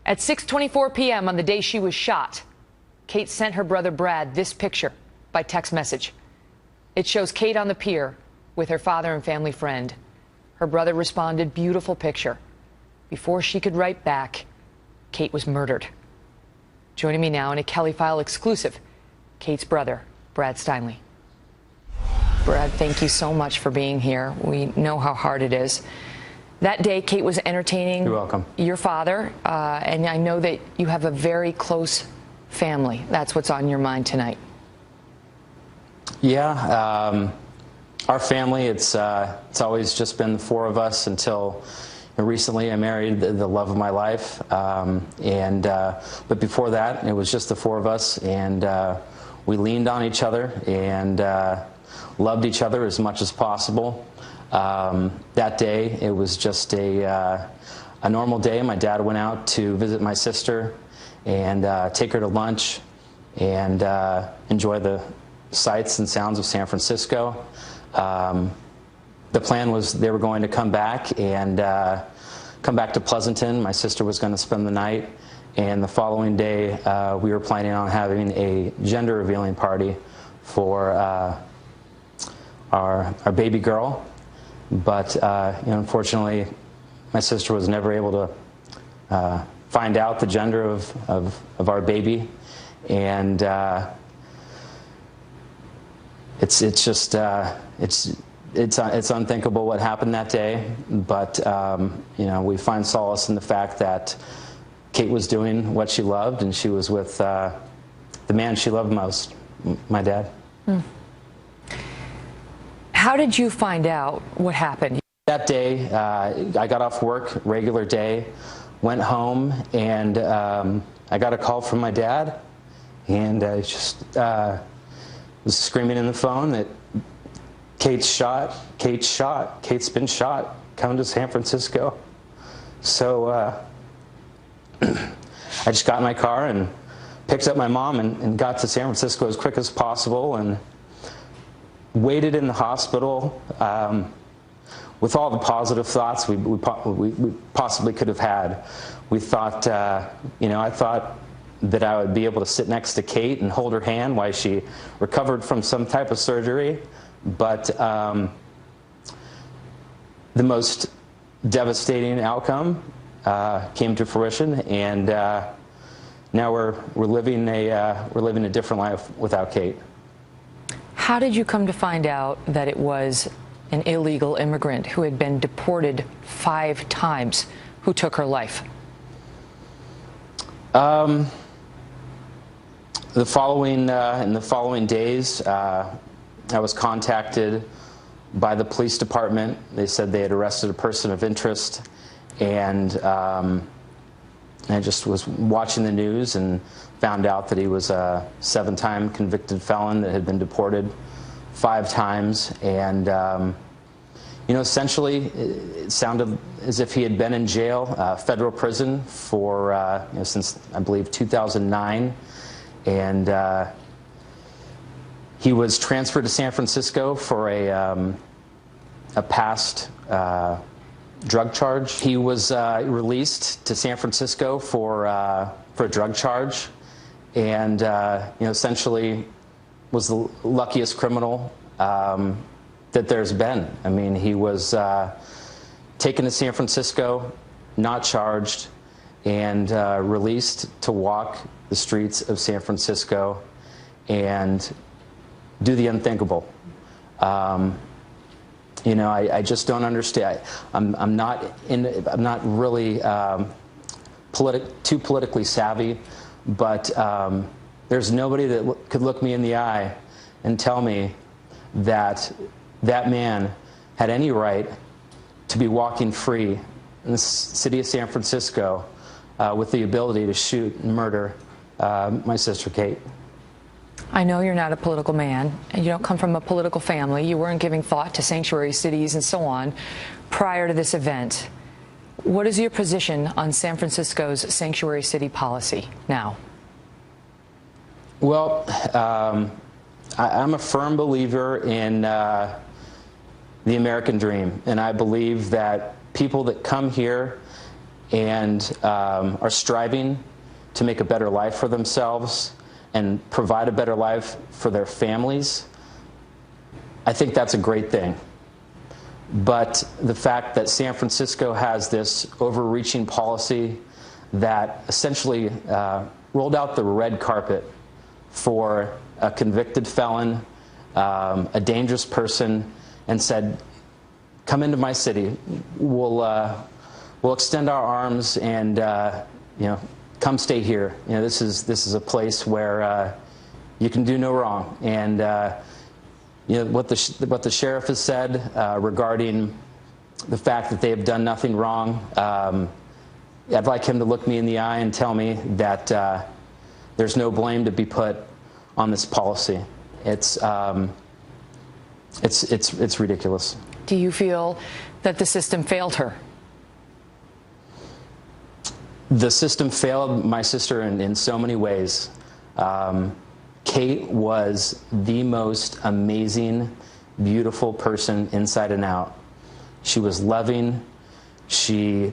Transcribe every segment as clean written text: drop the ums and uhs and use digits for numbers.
At 6:24 p.m. on the day she was shot, Kate sent her brother Brad this picture by text message. It shows Kate on the pier with her father and family friend. Her brother responded, "Beautiful picture." Before she could write back, Kate was murdered. Joining me now in a Kelly File exclusive, Kate's brother, Brad Steinle. Brad, thank you so much for being here. We know how hard it is. That day, Kate was entertaining You're welcome. Your father, and I know that you have a very close family. That's what's on your mind tonight. Yeah, our family, it's always just been the four of us until recently I married the love of my life. But before that, it was just the four of us, and we leaned on each other and loved each other as much as possible. That day, it was just a normal day. My dad went out to visit my sister and take her to lunch and enjoy the sights and sounds of San Francisco. The plan was they were going to come back and come back to Pleasanton. My sister was going to spend the night, and the following day we were planning on having a gender revealing party for our baby girl. But unfortunately, my sister was never able to find out the gender of our baby, and it's unthinkable what happened that day. But we find solace in the fact that Kate was doing what she loved, and she was with the man she loved most, my dad. Mm. How did you find out what happened? That day, I got off work, regular day, went home, and I got a call from my dad, and I just was screaming in the phone that Kate's shot, Kate's been shot, come to San Francisco. So I just got in my car and picked up my mom and got to San Francisco as quick as possible, and waited in the hospital with all the positive thoughts we possibly could have had. We thought, I thought that I would be able to sit next to Kate and hold her hand while she recovered from some type of surgery. But the most devastating outcome came to fruition, and now we're living a different life without Kate. How did you come to find out that it was an illegal immigrant who had been deported 5 times who took her life? In the following days, I was contacted by the police department. They said they had arrested a person of interest, and I just was watching the news and found out that he was a 7-time convicted felon that had been deported 5 times. And essentially, it sounded as if he had been in jail, federal prison, for since, I believe, 2009. And he was transferred to San Francisco for a past drug charge. He was released to San Francisco for a drug charge, and essentially was the luckiest criminal that there's been. I mean, he was taken to San Francisco, not charged, and released to walk the streets of San Francisco and do the unthinkable. I just don't understand. I'm not really too politically savvy, but there's nobody that could look me in the eye and tell me that that man had any right to be walking free in the city of San Francisco with the ability to shoot and murder my sister Kate. I know you're not a political man, and you don't come from a political family. You weren't giving thought to sanctuary cities and so on prior to this event. What is your position on San Francisco's sanctuary city policy now? Well, I'm a firm believer in the American dream, and I believe that people that come here and are striving to make a better life for themselves and provide a better life for their families, I think that's a great thing. But the fact that San Francisco has this overreaching policy that essentially rolled out the red carpet for a convicted felon, a dangerous person, and said, come into my city, we'll extend our arms and come stay here. This is a place where you can do no wrong. And what the sheriff has said regarding the fact that they have done nothing wrong, I'd like him to look me in the eye and tell me that there's no blame to be put on this policy. It's ridiculous. Do you feel that the system failed her? The system failed my sister in so many ways. Kate was the most amazing, beautiful person inside and out. She was loving. She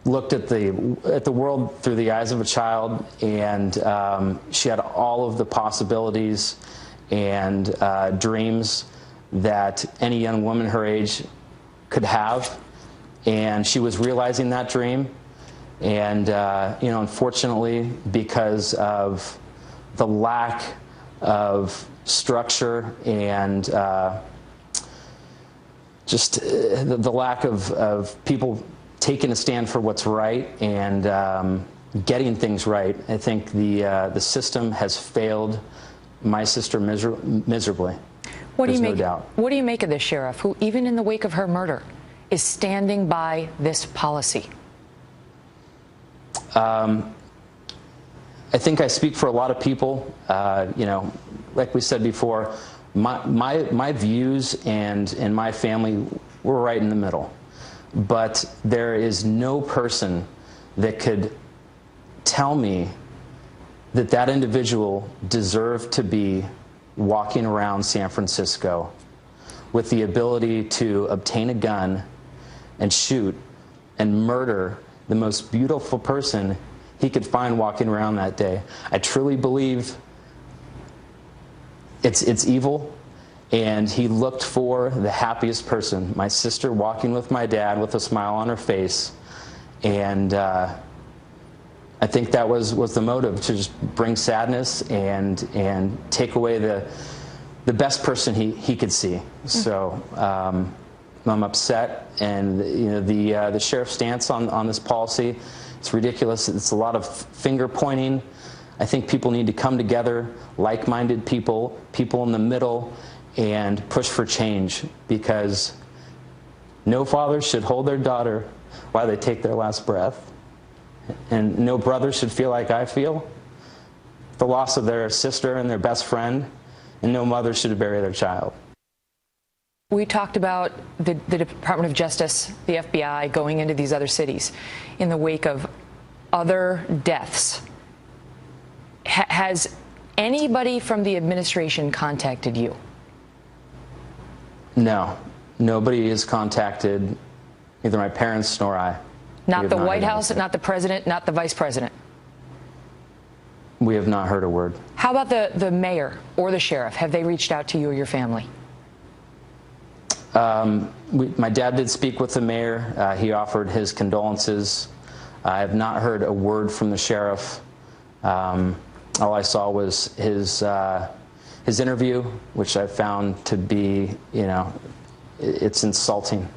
looked at the world through the eyes of a child, and she had all of the possibilities and dreams that any young woman her age could have, and she was realizing that dream. And unfortunately, because of the lack of structure and just the lack of people taking a stand for what's right and getting things right, I think the system has failed my sister miserably. There's no doubt. What do you make of this sheriff, who, even in the wake of her murder, is standing by this policy? I think I speak for a lot of people. Like we said before, my views and my family were right in the middle. But there is no person that could tell me that that individual deserved to be walking around San Francisco with the ability to obtain a gun and shoot and murder the most beautiful person he could find walking around that day. I truly believe it's evil, and he looked for the happiest person, my sister walking with my dad with a smile on her face, and I think that was the motive, to just bring sadness and take away the best person he could see. So I'm upset, and the sheriff's stance on this policy, it's ridiculous. It's a lot of finger pointing. I think people need to come together, like-minded people in the middle, and push for change, because no father should hold their daughter while they take their last breath, and no brother should feel like I feel, the loss of their sister and their best friend, and no mother should bury their child. We talked about the Department of Justice, the FBI, going into these other cities in the wake of other deaths. Has anybody from the administration contacted you? No. Nobody has contacted neither my parents nor I. Not the White House, not the president, not the vice president? We have not heard a word. How about the mayor or the sheriff? Have they reached out to you or your family? My dad did speak with the mayor. He offered his condolences. I have not heard a word from the sheriff. All I saw was his interview, which I found to be, it's insulting,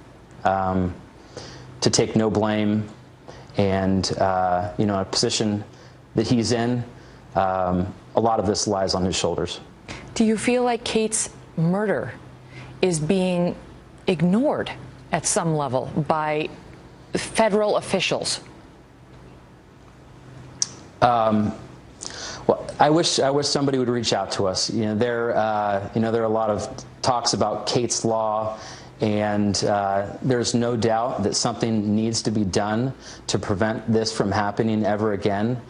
to take no blame, and a position that he's in, a lot of this lies on his shoulders. Do you feel like Kate's murder is being ignored at some level by federal officials? Well, I wish somebody would reach out to us. There are a lot of talks about Kate's Law, and there's no doubt that something needs to be done to prevent this from happening ever again.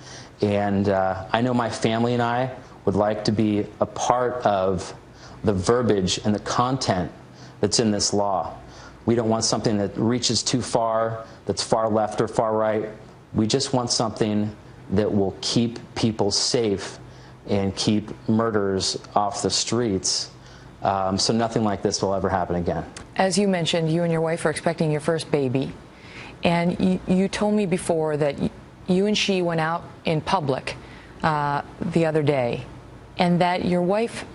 And I know my family and I would like to be a part of the verbiage and the content that's in this law. We don't want something that reaches too far, that's far left or far right. We just want something that will keep people safe and keep murderers off the streets, so nothing like this will ever happen again. As you mentioned, you and your wife are expecting your first baby, and you told me before that you and she went out in public the other day, and that your wife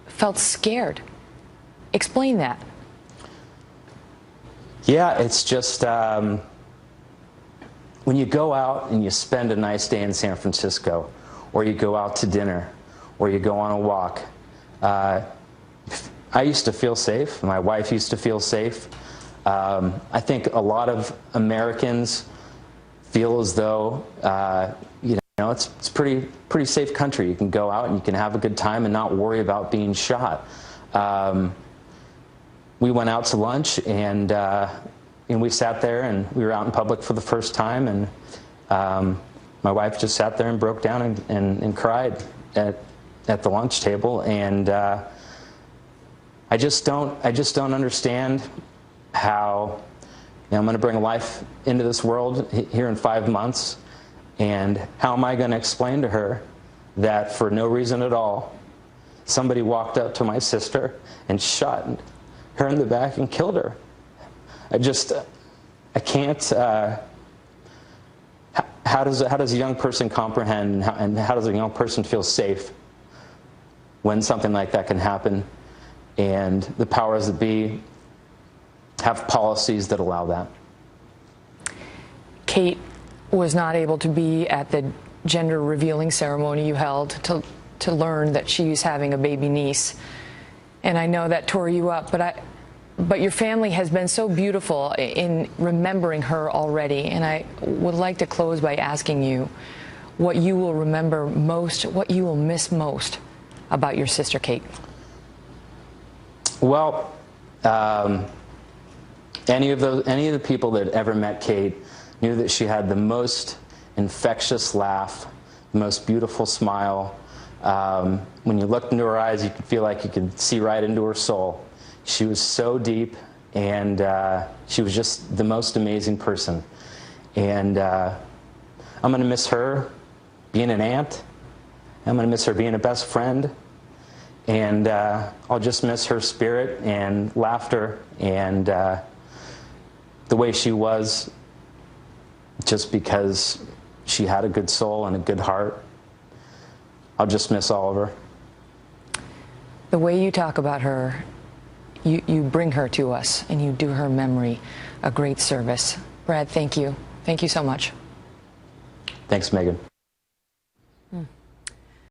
felt scared. Explain that. Yeah, it's just when you go out and you spend a nice day in San Francisco, or you go out to dinner, or you go on a walk. I used to feel safe. My wife used to feel safe. I think a lot of Americans feel as though it's a pretty safe country. You can go out and you can have a good time and not worry about being shot. We went out to lunch, and we sat there, and we were out in public for the first time, and my wife just sat there and broke down and cried at the lunch table, and I just don't understand how I'm going to bring life into this world here in 5 months, and how am I going to explain to her that for no reason at all somebody walked up to my sister and shot her in the back and killed her? I can't. How does a young person comprehend, and how does a young person feel safe when something like that can happen, and the powers that be have policies that allow that? Kate was not able to be at the gender revealing ceremony you held to learn that she's having a baby niece, and I know that tore you up, but your family has been so beautiful in remembering her already, and I would like to close by asking you what you will remember most, what you will miss most about your sister Kate. Well, any of the people that ever met Kate knew that she had the most infectious laugh, the most beautiful smile. When you looked into her eyes, you could feel like you could see right into her soul. She was so deep, and she was just the most amazing person. And I'm going to miss her being an aunt. I'm going to miss her being a best friend. And I'll just miss her spirit and laughter and the way she was, just because she had a good soul and a good heart. I'll just miss all of her. The way you talk about her, you bring her to us, and you do her memory a great service. Brad, thank you. Thank you so much. Thanks, Megyn.